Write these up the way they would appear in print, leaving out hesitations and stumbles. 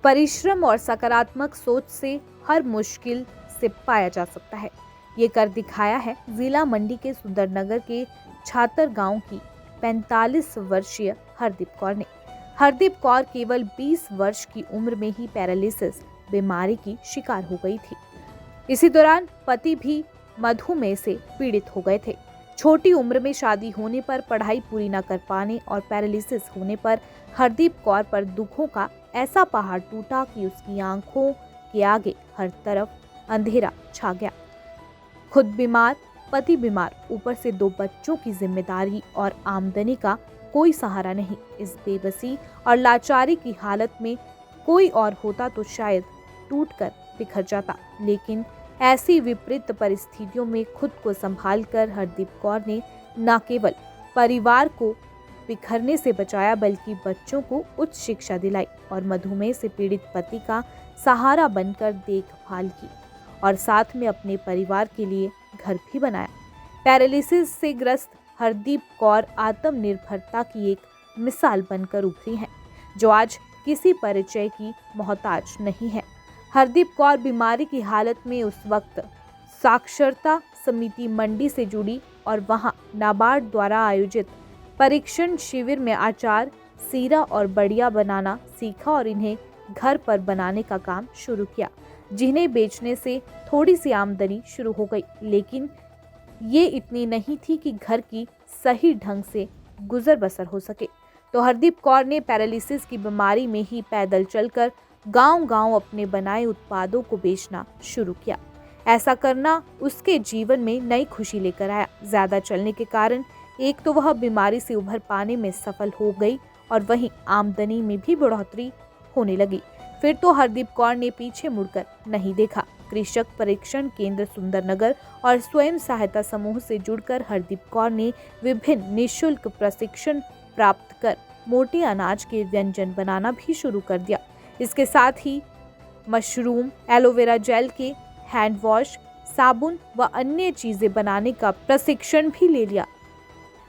परिश्रम और सकारात्मक सोच से हर मुश्किल से पाया जा सकता है। ये कर दिखाया है जिला मंडी के सुंदरनगर के छातर गांव की 45 वर्षीय हरदीप कौर ने। हरदीप कौर केवल 20 वर्ष की उम्र में ही पैरालिसिस बीमारी की शिकार हो गई थी। इसी दौरान पति भी मधुमेह से पीड़ित हो गए थे। छोटी उम्र में शादी होने पर, पढ़ाई पूरी न कर पाने और पैरालिसिस होने पर हरदीप कौर पर दुखों का ऐसा पहाड़ टूटा कि उसकी आंखों के आगे हर तरफ अंधेरा छा गया। खुद बीमार, पति बीमार, ऊपर से 2 बच्चों की जिम्मेदारी और आमदनी का कोई सहारा नहीं। इस बेबसी और लाचारी की हालत में कोई और होता तो शायद टूटकर बिखर जाता, लेकिन ऐसी विपरीत परिस्थितियों में खुद को संभालकर हरदीप कौर ने न केवल परिवार को बिखरने से बचाया बल्कि बच्चों को उच्च शिक्षा दिलाई और मधुमेह से पीड़ित पति का सहारा बनकर देखभाल की और साथ में अपने परिवार के लिए घर भी बनाया। पैरालिसिस से ग्रस्त हरदीप कौर आत्मनिर्भरता की एक मिसाल बनकर उभरी हैं, जो आज किसी परिचय की मोहताज नहीं है। हरदीप कौर बीमारी की हालत में उस वक्त साक्षरता समिति मंडी से जुड़ी और वहां नाबार्ड द्वारा आयोजित परीक्षण शिविर में अचार, सीरा और बड़िया बनाना सीखा और इन्हें घर पर बनाने का काम शुरू किया, जिन्हें बेचने से थोड़ी सी आमदनी शुरू हो गई। लेकिन ये इतनी नहीं थी कि घर की सही ढंग से गुजर बसर हो सके। तो हरदीप कौर ने पैरालिसिस की बीमारी में ही पैदल चलकर गांव-गांव अपने बनाए उत्पादों को बेचना शुरू किया। ऐसा करना उसके जीवन में नई खुशी लेकर आया। ज्यादा चलने के कारण एक तो वह बीमारी से उभर पाने में सफल हो गई और वहीं आमदनी में भी बढ़ोतरी होने लगी। फिर तो हरदीप कौर ने पीछे मुड़कर नहीं देखा। कृषक परीक्षण केंद्र सुंदरनगर और स्वयं सहायता समूह से जुड़कर हरदीप कौर ने विभिन्न निःशुल्क प्रशिक्षण प्राप्त कर मोटे अनाज के व्यंजन बनाना भी शुरू कर दिया। इसके साथ ही मशरूम, एलोवेरा जेल के हैंड वॉश, साबुन व अन्य चीजें बनाने का प्रशिक्षण भी ले लिया।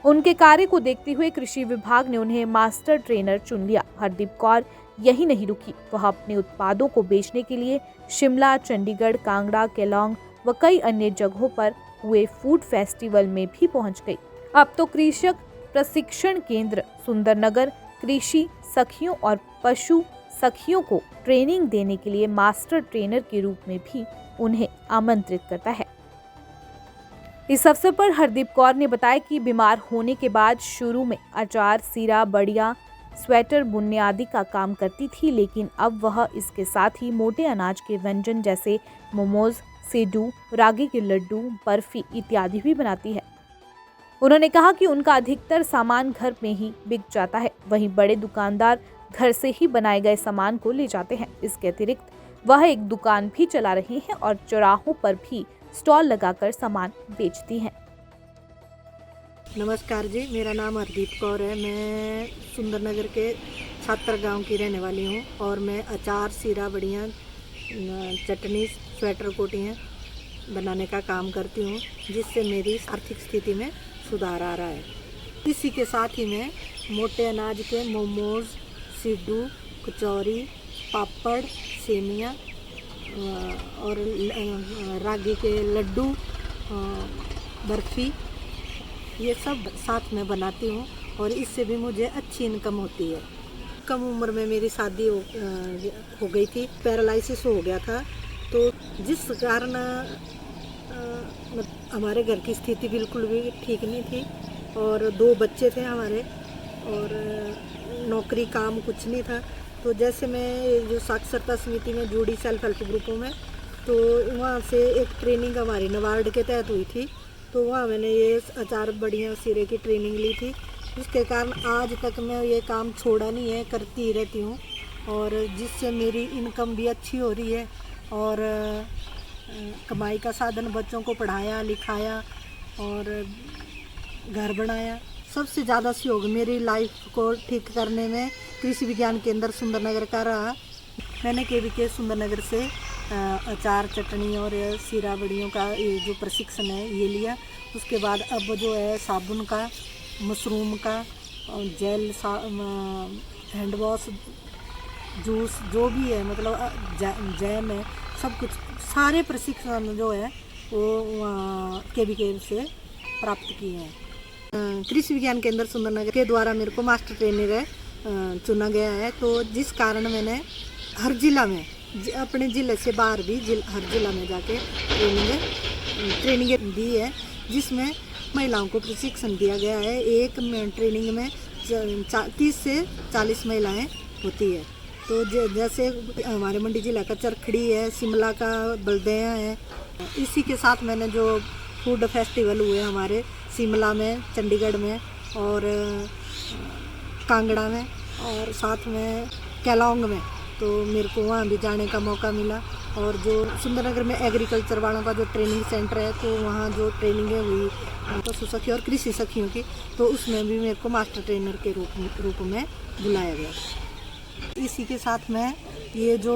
उनके कार्य को देखते हुए कृषि विभाग ने उन्हें मास्टर ट्रेनर चुन लिया। हरदीप कौर यही नहीं रुकी, वह अपने उत्पादों को बेचने के लिए शिमला, चंडीगढ़, कांगड़ा, केलोंग व कई अन्य जगहों पर हुए फूड फेस्टिवल में भी पहुंच गई। अब तो कृषक प्रशिक्षण केंद्र सुंदरनगर कृषि सखियों और पशु सखियों को ट्रेनिंग देने के लिए मास्टर ट्रेनर के रूप में भी उन्हें आमंत्रित करता है। इस अवसर पर हरदीप कौर ने बताया कि बीमार होने के बाद शुरू में अचार, सीरा, बड़िया, स्वेटर बुनने आदि का काम करती थी, लेकिन अब वह इसके साथ ही मोटे अनाज के व्यंजन जैसे मोमोज, सेडू, रागी के लड्डू, बर्फी इत्यादि भी बनाती है। उन्होंने कहा कि उनका अधिकतर सामान घर में ही बिक जाता है, वहीं बड़े दुकानदार घर से ही बनाए गए सामान को ले जाते हैं। इसके अतिरिक्त वह एक दुकान भी चला रही हैं और चौराहों पर भी स्टॉल लगाकर सामान बेचती हैं। नमस्कार जी, मेरा नाम हरदीप कौर है। मैं सुंदरनगर के छात्र गांव की रहने वाली हूं और मैं अचार, सीरा, बड़ियाँ, चटनी, स्वेटर कोटियाँ बनाने का काम करती हूं, जिससे मेरी आर्थिक स्थिति में सुधार आ रहा है। इसी के साथ ही मैं मोटे अनाज के मोमोज, सिड्डू, कचौरी, पापड़, सेमियाँ और रागी के लड्डू, बर्फ़ी, ये सब साथ में बनाती हूँ और इससे भी मुझे अच्छी इनकम होती है। कम उम्र में मेरी शादी हो गई थी, पैरालिसिस हो गया था, तो जिस कारण हमारे घर की स्थिति बिल्कुल भी ठीक नहीं थी और 2 बच्चे थे हमारे और नौकरी काम कुछ नहीं था। तो जैसे मैं जो साक्षरता समिति में जुड़ी सेल्फ हेल्प ग्रुपों में, तो वहाँ से एक ट्रेनिंग हमारी नाबार्ड के तहत हुई थी, तो वहाँ मैंने ये अचार, बड़ियाँ, सीरे की ट्रेनिंग ली थी, जिसके कारण आज तक मैं ये काम छोड़ा नहीं है, करती ही रहती हूँ और जिससे मेरी इनकम भी अच्छी हो रही है और कमाई का साधन, बच्चों को पढ़ाया लिखाया और घर बनाया। सबसे ज़्यादा सहयोग मेरी लाइफ को ठीक करने में कृषि विज्ञान केंद्र सुंदरनगर का रहा। मैंने KVK सुंदरनगर से अचार, चटनी और सीरा, बड़ियों का ये जो प्रशिक्षण है ये लिया। उसके बाद अब जो है साबुन का, मशरूम का, जेल, हैंड वॉश जूस जो भी है, मतलब जैम है, सब कुछ सारे प्रशिक्षण जो है वो KVK से प्राप्त किए हैं। कृषि विज्ञान केंद्र सुंदरनगर के द्वारा मेरे को मास्टर ट्रेनर चुना गया है। तो जिस कारण मैंने हर जिला में अपने ज़िले से बाहर भी हर जिला में जाके ट्रेनिंग दी है, जिसमें महिलाओं को प्रशिक्षण दिया गया है। एक ट्रेनिंग में 30 से 40 महिलाएं होती है। तो जैसे हमारे मंडी जिला का चरखड़ी है, शिमला का बलदेया है। इसी के साथ मैंने जो फूड फेस्टिवल हुए हमारे शिमला में, चंडीगढ़ में और कांगड़ा में और साथ में केलांग में, तो मेरे को वहाँ भी जाने का मौका मिला। और जो सुंदरनगर में एग्रीकल्चर वालों का जो ट्रेनिंग सेंटर है, तो वहाँ जो ट्रेनिंगें हुई पशु सखी और कृषि सखियों की, तो उसमें भी मेरे को मास्टर ट्रेनर के रूप में बुलाया गया। इसी के साथ मैं ये जो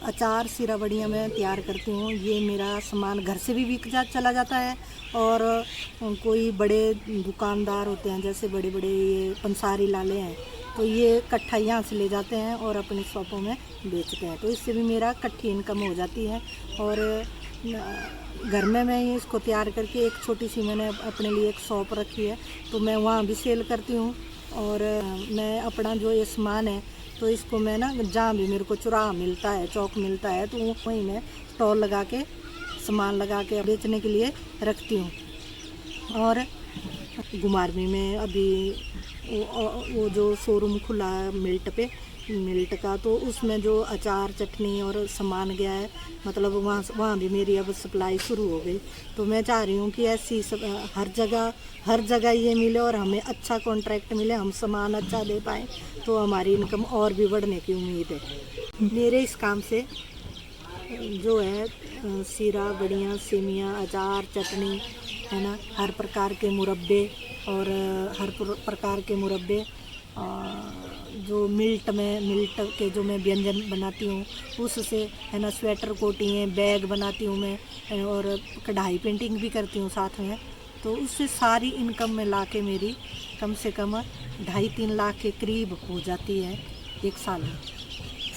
अचार सिरा बड़ियाँ मैं तैयार करती हूँ, ये मेरा सामान घर से भी चला जाता है। और कोई बड़े दुकानदार होते हैं, जैसे बड़े बड़े ये पंसारी लाले हैं, तो ये इकट्ठा यहाँ से ले जाते हैं और अपनी शॉपों में बेचते हैं। तो इससे भी मेरा इकट्ठी इनकम हो जाती है। और घर में मैं इसको तैयार करके एक छोटी सी मैंने अपने लिए एक शॉप रखी है, तो मैं वहाँ भी सेल करती हूँ। और मैं अपना जो ये सामान है, तो इसको मैं ना जहाँ भी मेरे को चौराहा मिलता है, चौक मिलता है, तो वहीं मैं स्टॉल लगा के सामान लगा के बेचने के लिए रखती हूँ। और घुमारवी में अभी वो जो शोरूम खुला है मिल्ट का, तो उसमें जो अचार चटनी और सामान गया है, मतलब वहाँ भी मेरी अब सप्लाई शुरू हो गई। तो मैं चाह रही हूँ कि ऐसी हर जगह ये मिले और हमें अच्छा कॉन्ट्रैक्ट मिले, हम सामान अच्छा दे पाएँ, तो हमारी इनकम और भी बढ़ने की उम्मीद है। मेरे इस काम से जो है सीरा बड़ियाँ, सेमियाँ, अचार, चटनी है ना, हर प्रकार के मुरब्बे और हर प्रकार के मुरब्बे, जो मिल्ट के जो मैं व्यंजन बनाती हूँ, उससे है ना स्वेटर कोटियाँ, बैग बनाती हूँ मैं, और कढ़ाई पेंटिंग भी करती हूँ साथ में। तो उससे सारी इनकम में ला के मेरी कम से कम 2.5-3 लाख के करीब हो जाती है एक साल में।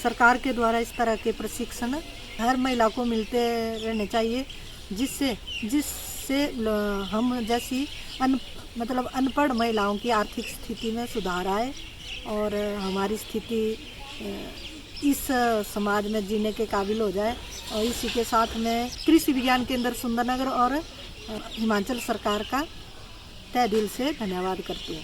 सरकार के द्वारा इस तरह के प्रशिक्षण हर महिला को मिलते रहने चाहिए, जिससे हम जैसी मतलब अनपढ़ महिलाओं की आर्थिक स्थिति में सुधार आए और हमारी स्थिति इस समाज में जीने के काबिल हो जाए। और इसी के साथ में कृषि विज्ञान केंद्र सुंदरनगर और हिमाचल सरकार का तहे दिल से धन्यवाद करती हूँ।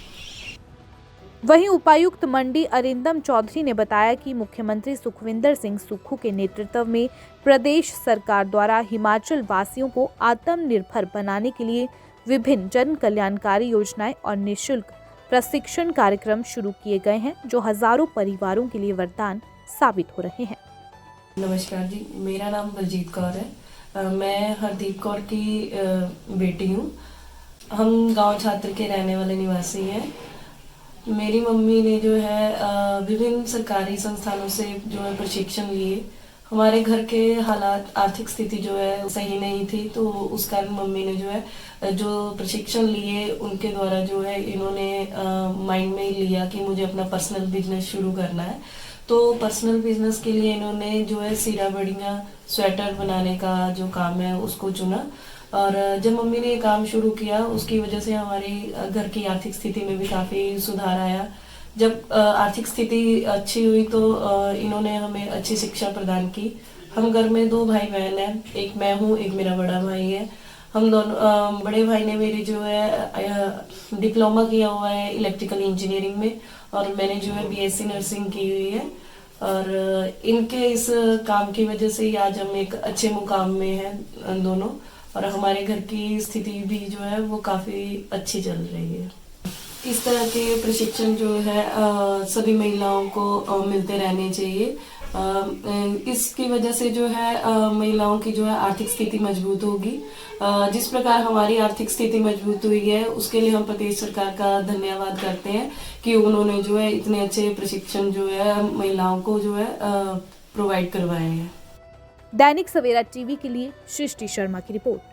वहीं उपायुक्त मंडी अरिंदम चौधरी ने बताया कि मुख्यमंत्री सुखविंदर सिंह सुक्खू के नेतृत्व में प्रदेश सरकार द्वारा हिमाचल वासियों को आत्मनिर्भर बनाने के लिए विभिन्न जन कल्याणकारी योजनाएं और निःशुल्क प्रशिक्षण कार्यक्रम शुरू किए गए हैं, जो हजारों परिवारों के लिए वरदान साबित हो रहे हैं। नमस्कार जी, मेरा नाम बलजीत कौर है। मैं हरदीप कौर की बेटी हूँ। हम गांव छात्र के रहने वाले निवासी हैं। मेरी मम्मी ने जो है विभिन्न सरकारी संस्थानों से जो है प्रशिक्षण लिए। हमारे घर के हालात, आर्थिक स्थिति जो है सही नहीं थी, तो उस कारण मम्मी ने जो है जो प्रशिक्षण लिए, उनके द्वारा जो है इन्होंने माइंड में लिया कि मुझे अपना पर्सनल बिजनेस शुरू करना है। तो पर्सनल बिजनेस के लिए इन्होंने जो है सिरा बड़ियाँ, स्वेटर बनाने का जो काम है उसको चुना। और जब मम्मी ने ये काम शुरू किया, उसकी वजह से हमारी घर की आर्थिक स्थिति में भी काफ़ी सुधार आया। जब आर्थिक स्थिति अच्छी हुई तो इन्होंने हमें अच्छी शिक्षा प्रदान की। हम घर में 2 भाई बहन हैं, एक मैं हूँ, एक मेरा बड़ा भाई है। हम दोनों, बड़े भाई ने मेरे जो है डिप्लोमा किया हुआ है इलेक्ट्रिकल इंजीनियरिंग में, और मैंने जो है BSc नर्सिंग की हुई है। और इनके इस काम की वजह से ही आज हम एक अच्छे मुकाम में हैं दोनों, और हमारे घर की स्थिति भी जो है वो काफ़ी अच्छी चल रही है। इस तरह के प्रशिक्षण जो है सभी महिलाओं को मिलते रहने चाहिए। इसकी वजह से जो है महिलाओं की जो है आर्थिक स्थिति मजबूत होगी। जिस प्रकार हमारी आर्थिक स्थिति मजबूत हुई है, उसके लिए हम प्रदेश सरकार का धन्यवाद करते हैं कि उन्होंने जो है इतने अच्छे प्रशिक्षण जो है महिलाओं को जो है प्रोवाइड करवाए हैं। दैनिक सवेरा टीवी के लिए सृष्टि शर्मा की रिपोर्ट।